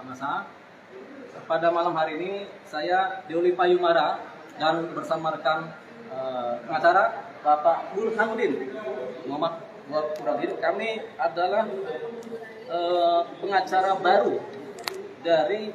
masa. Pada malam hari ini saya Deoli Payumara dan bersama rekan pengacara Bapak Burhanuddin Muhammad Burhanuddin. Kami adalah pengacara baru dari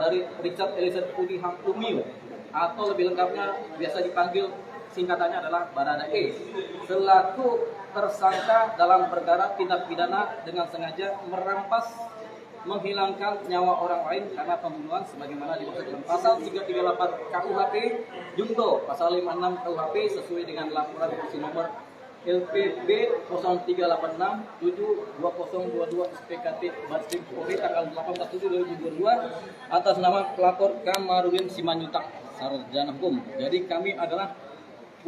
dari Richard Eliezer Pudihang Lumiu, atau lebih lengkapnya biasa dipanggil singkatannya adalah Baradae, selaku tersangka dalam perkara tindak pidana dengan sengaja merampas, menghilangkan nyawa orang lain karena pembunuhan sebagaimana dimaksud dalam pasal 338 KUHP junto pasal 56 KUHP sesuai dengan laporan polisi nomor LPB 0386-72022 SPKT Barskrim Polri tanggal 18/7/2022 atas nama pelapor Kamarudin Simanjuntak, sarjana hukum. Jadi kami adalah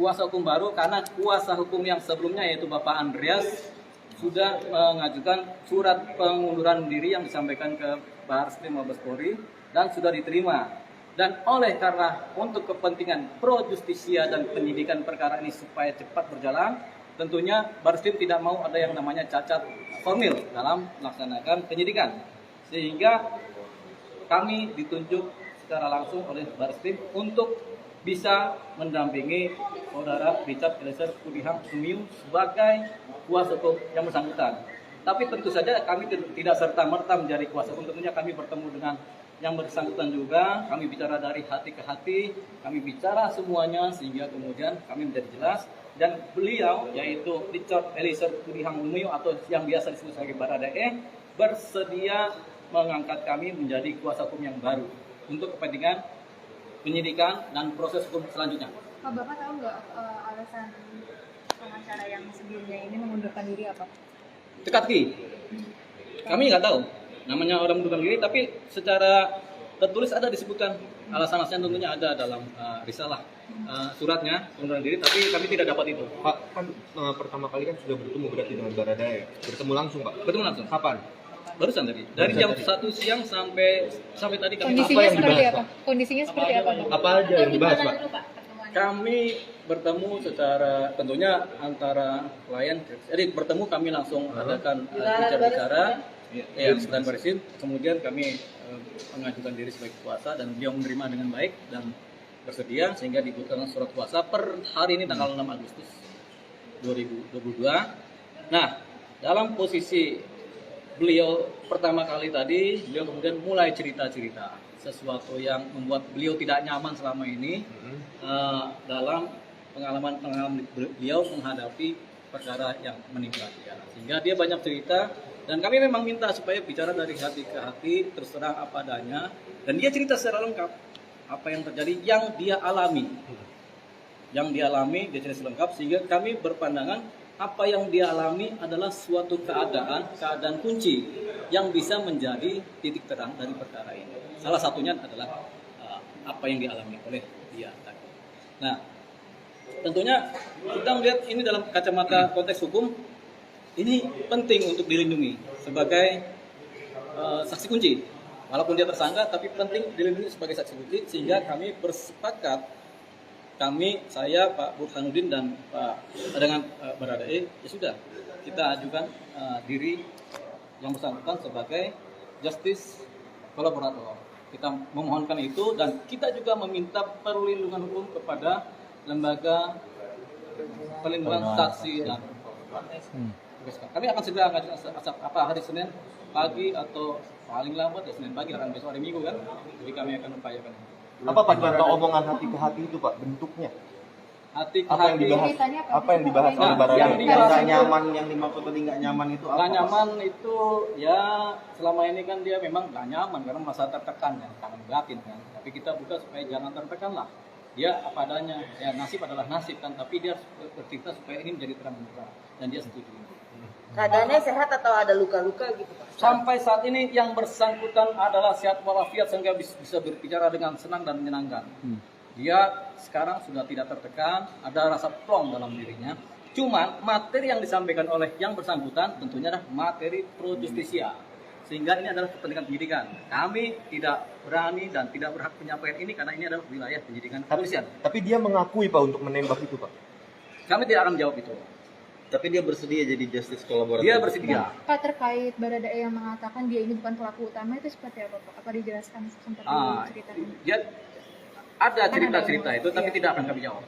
kuasa hukum baru karena kuasa hukum yang sebelumnya yaitu Bapak Andreas sudah mengajukan surat pengunduran diri yang disampaikan ke Barskrim Mabes Polri dan sudah diterima. Dan oleh karena untuk kepentingan pro justisia dan penyidikan perkara ini supaya cepat berjalan, tentunya Barskrim tidak mau ada yang namanya cacat formil dalam melaksanakan penyidikan. Sehingga kami ditunjuk secara langsung oleh Barskrim untuk bisa mendampingi saudara Richard Eliezer Pudihang Lumiu sebagai kuasa hukum yang bersangkutan. Tapi tentu saja kami tidak serta-merta menjadi kuasa hukum. Tentunya kami bertemu dengan yang bersangkutan juga, kami bicara dari hati ke hati, kami bicara semuanya sehingga kemudian kami menjadi jelas. Dan beliau, yaitu Richard Eliezer Pudihang Lumiu atau yang biasa disebut sebagai Baradae, bersedia mengangkat kami menjadi kuasa hukum yang baru untuk kepentingan penyidikan dan proses hukum selanjutnya. Pak, Bapak tahu nggak alasan pengacara yang sebelumnya ini mengundurkan diri apa? Teka-teki. Kami nggak tahu. Namanya orang mengundurkan diri, tapi secara tertulis ada disebutkan alasan-alasan, tentunya ada dalam risalah suratnya pengunduran diri, tapi kami tidak dapat itu. Pak, kan pertama kali kan sudah bertemu berarti dengan Baradae. Bertemu langsung, Pak? Bertemu langsung. Kapan? Barusan tadi. Dari jam 1 siang sampai tadi kami. Kondisinya seperti apa? Kondisinya seperti apa? Apa aja yang dibahas, Pak? Kami bertemu secara tentunya antara klien. Jadi bertemu kami langsung adakan bicara sedang Barskrim. Kemudian kami mengajukan diri sebagai kuasa dan beliau menerima dengan baik dan bersedia sehingga dibutuhkan surat kuasa per hari ini tanggal 6 Agustus 2022. Nah, dalam posisi beliau pertama kali tadi, beliau kemudian mulai cerita-cerita sesuatu yang membuat beliau tidak nyaman selama ini dalam pengalaman beliau menghadapi perkara yang menimpa dia. Sehingga dia banyak cerita dan kami memang minta supaya bicara dari hati ke hati, terus terang apa adanya. Dan dia cerita secara lengkap apa yang terjadi, yang dia alami. Dia cerita lengkap sehingga kami berpandangan apa yang dia alami adalah suatu keadaan kunci yang bisa menjadi titik terang dari perkara ini. Salah satunya adalah apa yang dialami oleh dia. Nah, tentunya kita melihat ini dalam kacamata konteks hukum, ini penting untuk dilindungi sebagai saksi kunci. Walaupun dia tersangka, tapi penting dilindungi sebagai saksi kunci, sehingga kami bersepakat, saya, Pak Burhanuddin dan dengan Baradae, ya sudah kita ajukan diri yang bersangkutan sebagai justice kolaborator. Kita memohonkan itu dan kita juga meminta perlindungan hukum kepada lembaga perlindungan saksi dan kami akan segera mengajukan hari Senin pagi atau paling lambat ya Senin pagi, akan besok hari Minggu kan. Jadi kami akan upayakan. Apa Pak contoh omongan hati ke hati itu, Pak? Bentuknya? Hati ke apa hati. yang dibahas? Apa yang dibahas oleh Baradae? Yang nggak nyaman, yang dimaksud tadi nggak nyaman itu apa? Nggak nyaman itu ya selama ini kan dia memang nggak nyaman karena masa tertekan ya, karena batin kan. Tapi kita buka supaya jangan tertekan lah. Dia apa adanya, ya nasib adalah nasib kan. Tapi dia bercerita supaya ini menjadi terang-terang dan dia setuju. Keadaannya sehat atau ada luka-luka gitu Pak? Sampai saat ini yang bersangkutan adalah sehat walafiat sehingga bisa berbicara dengan senang dan menyenangkan. Dia sekarang sudah tidak tertekan, ada rasa plong dalam dirinya. Cuman materi yang disampaikan oleh yang bersangkutan tentunya adalah materi pro justisia. Sehingga ini adalah kepentingan penyidikan. Kami tidak berani dan tidak berhak menyampaikan ini karena ini adalah wilayah penyidikan kepolisian. Tapi dia mengakui, Pak, untuk menembak itu, Pak? Kami tidak akan menjawab itu. Tapi dia bersedia jadi justice kolaborator. Dia bersedia. Pak, terkait Baradae yang mengatakan dia ini bukan pelaku utama itu seperti apa Pak? Apa dijelaskan sempat diceritakan? Dia ada cerita-cerita itu, tapi tidak akan kami jawab.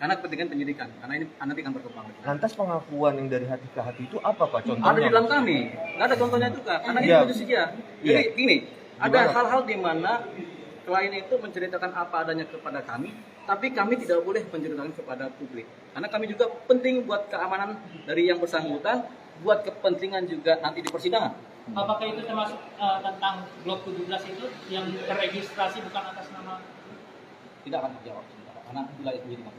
Karena kepentingan penyidikan, karena ini nanti akan berkembang. Lantas pengakuan yang dari hati ke hati itu apa Pak contohnya? Ada di dalam kami, nggak ada contohnya juga, karena ini Iya. produksi saja. Jadi Iya. gini, ada Gimana? hal-hal di mana klien itu menceritakan apa adanya kepada kami, tapi kami tidak boleh menceritakan kepada publik. Karena kami juga penting buat keamanan dari yang bersangkutan, buat kepentingan juga nanti di persidangan. Apakah itu termasuk tentang blok 17 itu yang terregistrasi bukan atas nama? Tidak akan dijawab sementara, karena wilayah penyidikan.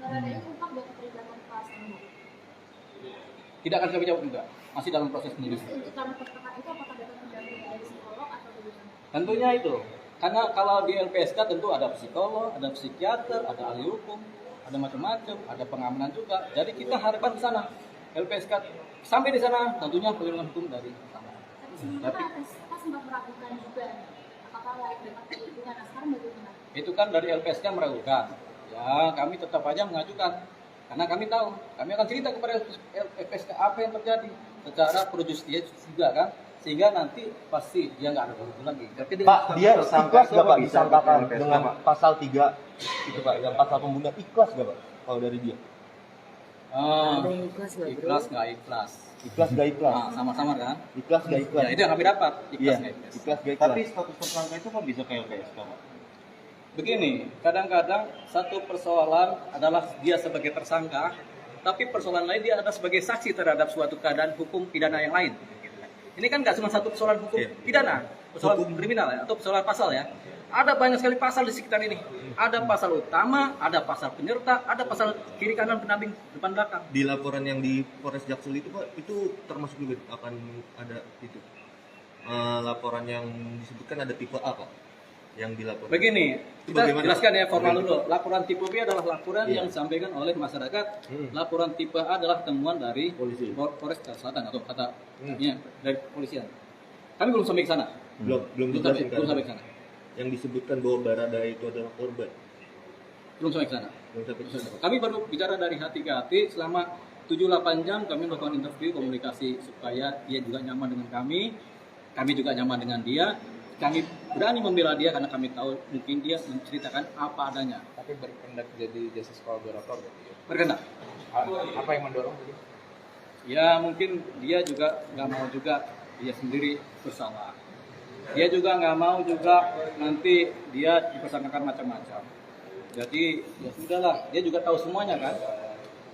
Baradae ungkap bahwa keterlibatan Pak Sambo. Tidak akan kami jawab juga, masih dalam proses penyelidikan. Untuk karena pertanyaan itu apakah dapat pendamping dari psikolog atau bagaimana? Tentunya itu, karena kalau di LPSK tentu ada psikolog, ada psikiater, ada ahli hukum, ada macam-macam, ada pengamanan juga. Jadi kita harapkan di sana LPSK sampai di sana tentunya perlindungan hukum dari sana. Tapi sebenarnya Pak sempat meragukan juga apakah layak dapat perlindungan. Nah sekarang bagaimana? Itu kan dari LPSK meragukan. Ya kami tetap aja mengajukan. Karena kami tahu, kami akan cerita kepada LPSK apa yang terjadi secara pro-justia juga kan. Sehingga nanti pasti dia nggak ada begitu lagi. Tapi Pak, dia tersangka ikhlas itu nggak Pak bisa disangkakan LPSK, dengan Pak? pasal 3 itu Pak, yang pasal pembunuhan ikhlas nggak Pak kalau dari dia? Ada yang ikhlas nggak, bro? Ikhlas nggak ikhlas. Ikhlas nggak ikhlas? Nah, sama-sama kan? Ikhlas nggak ikhlas? Ya itu yang kami dapat. Iya, Ikhlas nggak ikhlas. ikhlas nggak ikhlas? Tapi status tersangka itu kok bisa ke LPSK, Pak? Begini, kadang-kadang satu persoalan adalah dia sebagai tersangka, tapi persoalan lain dia ada sebagai saksi terhadap suatu keadaan hukum pidana yang lain. Ini kan nggak cuma satu persoalan hukum pidana, persoalan hukum kriminal ya, atau persoalan pasal ya. Ada banyak sekali pasal di sekitar ini. Ada pasal utama, ada pasal penyerta, ada pasal kiri kanan pendamping depan belakang. Di laporan yang di Polres Jaksel itu Pak, itu termasuk juga akan ada itu laporan yang disebutkan ada tipe A Pak yang dilaporkan. Begini, kita Bagaimana? jelaskan ya formal dulu. Laporan tipe B adalah laporan Iya. yang disampaikan oleh masyarakat. Laporan tipe A adalah temuan dari Polres Selatan atau kata dari kepolisian. Kami belum sampai ke sana. belum dijelasin kan? Belum sampai ke sana. Yang disebutkan bahwa Baradae itu adalah korban. Belum sampai ke sana. Belum sampai ke sana. Kami baru bicara dari hati ke hati selama 7-8 jam kami melakukan interview komunikasi supaya dia juga nyaman dengan kami juga nyaman dengan dia. Kami berani membela dia karena kami tahu mungkin dia menceritakan apa adanya. Tapi berkehendak jadi justice collaborator gitu ya. Berkenan. Apa yang mendorong gitu? Ya mungkin dia juga nggak mau juga dia sendiri bersalah. Dia juga nggak mau juga nanti dia dipersangkakan macam-macam. Jadi ya sudahlah, dia juga tahu semuanya kan.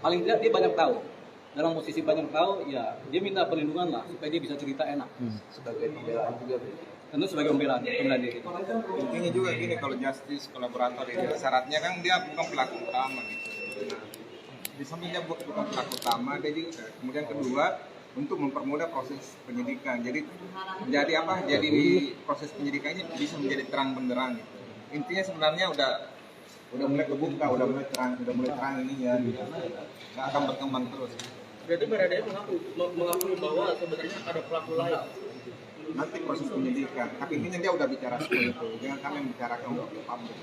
Paling tidak dia banyak tahu. Dalam posisi banyak tahu, ya dia minta perlindungan lah supaya dia bisa cerita enak. Sebagai pembelaan juga gitu. Tentu sebagai pembelaan diri. Intinya juga gini, kalau justice kolaborator itu syaratnya kan dia bukan pelaku utama gitu. Nah, di samping dia bukan pelaku utama, dia juga kemudian kedua untuk mempermudah proses penyidikan. Jadi menjadi apa? Jadi di proses penyidikannya bisa menjadi terang benderang gitu. Intinya sebenarnya udah mulai kebuka, udah mulai terang ini ya. Gitu. Nggak akan berkembang terus. Berarti Baradae mengakui bahwa sebenarnya ada pelaku lain. Nanti proses penyidikan. Tapi intinya dia udah bicara seperti itu. Jangan kami membicarakan untuk publik.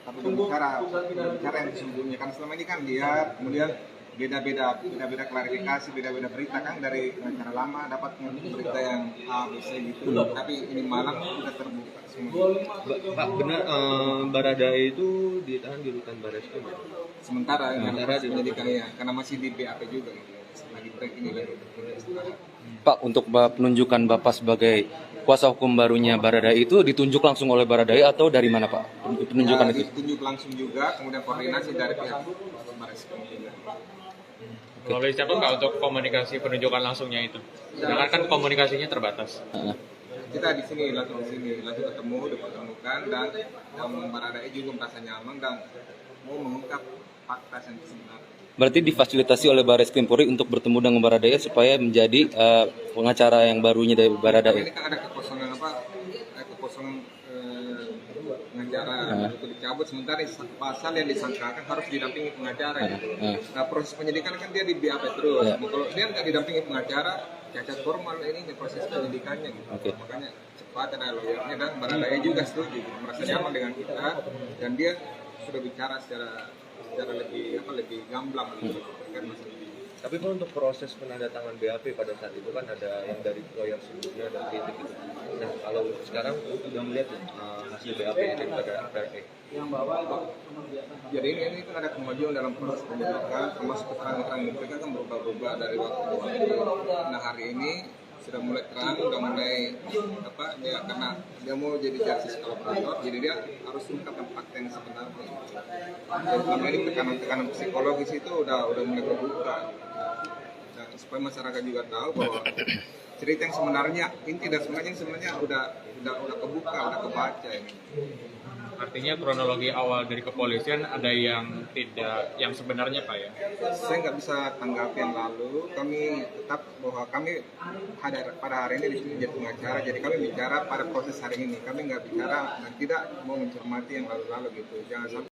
Tapi bicara yang sesungguhnya. Karena selama ini kan dia kemudian beda-beda klarifikasi, beda-beda berita kan dari acara lama dapat berita yang A, B, C gitu. Tapi ini malam sudah terbuka semua. Pak, benar Baradae itu ditahan di rutan Barreskrim. Sementara Sementara proses penyidikannya karena masih di BAP juga gitu. Lagi break ini baru. Pak, untuk penunjukan Bapak sebagai kuasa hukum barunya Baradae itu ditunjuk langsung oleh Baradae atau dari mana Pak? Penunjukan itu? Ditunjuk langsung juga, kemudian koordinasi dari pihak Barreskrim juga. Melalui siapa Pak untuk komunikasi penunjukan langsungnya itu? Sedangkan kan komunikasinya terbatas. Kita di sini langsung ketemu, dipertemukan dan Baradae juga merasa nyaman dan mau mengungkap fakta yang sebenarnya. Berarti difasilitasi oleh Barreskrim Polri untuk bertemu dengan Baradae supaya menjadi pengacara yang barunya dari Ini Baradae. kan ada kekosongan pengacara itu dicabut sementara pasal yang disangkakan harus didampingi pengacara gitu. Nah proses penyidikan kan dia di BAP terus. Kalau dia nggak didampingi pengacara, cacat formal ini proses penyidikannya gitu. Makanya cepat ada lawyernya dan Baradae juga setuju, merasa nyaman dengan kita dan dia sudah bicara secara lebih gamblang gitu terkait masalah ini. Tapi Pak, untuk proses penandatangan BAP pada saat itu kan ada yang dari lawyer sebelumnya dan kritik gitu. Nah, kalau sekarang udah melihat hasil BAP daripada PRE. Jadi ini kan ada kemajuan dalam proses penyidikan, termasuk keterangan-keterangan mereka kan berubah-ubah dari waktu ke waktu. Nah hari ini sudah mulai terang, sudah mulai dia karena dia mau jadi justice kolaborator, jadi dia harus mengungkapkan fakta yang sebenarnya. Dan selama ini tekanan-tekanan psikologis itu udah mulai terbuka. Dan supaya masyarakat juga tahu bahwa cerita yang sebenarnya, inti dan sebenarnya udah kebuka, udah kebaca ini. Artinya kronologi awal dari kepolisian ada yang tidak, yang sebenarnya Pak ya? Saya nggak bisa tanggapi yang lalu. Kami tetap bahwa kami pada hari ini di sini jadi pengacara, jadi kami bicara pada proses hari ini. Kami nggak bicara dan tidak mau mencermati yang lalu-lalu gitu. Jangan sampai